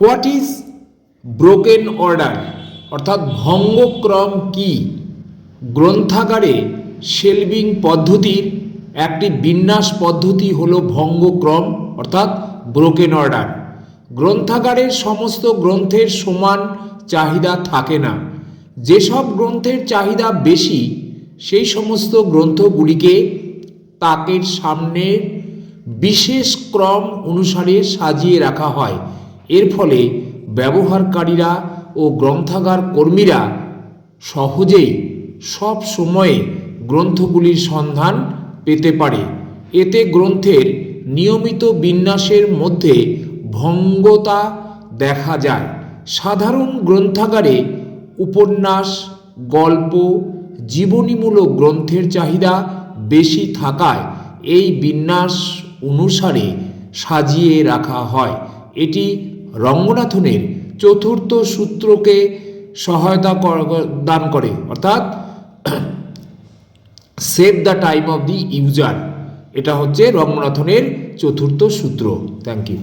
What is broken order অর্থাৎ ভঙ্গক্রম কি? গ্রন্থাগারে শেলভিং পদ্ধতির একটি বিন্যাস পদ্ধতি হল ভঙ্গক্রম অর্থাৎ ব্রোকেন অর্ডার। গ্রন্থাগারের সমস্ত গ্রন্থের সমান চাহিদা থাকে না। যেসব গ্রন্থের চাহিদা বেশি সেই সমস্ত গ্রন্থগুলিকে তাকের সামনে বিশেষ ক্রম অনুসারে সাজিয়ে রাখা হয়। এর ফলে ব্যবহারকারীরা ও গ্রন্থাগার কর্মীরা সহজেই সব সময়ে গ্রন্থগুলির সন্ধান পেতে পারে। এতে গ্রন্থের নিয়মিত বিন্যাসের মধ্যে ভঙ্গতা দেখা যায়। সাধারণ গ্রন্থাগারে উপন্যাস, গল্প, জীবনীমূলক গ্রন্থের চাহিদা বেশি থাকায় এই বিন্যাস অনুসারে সাজিয়ে রাখা হয়। এটি রঙ্গনাথনের চতুর্থ সূত্রকে সহায়তা দান করে, অর্থাৎ save the time of the user. এটা হচ্ছে রঙ্গনাথনের চতুর্থ সূত্র। Thank you.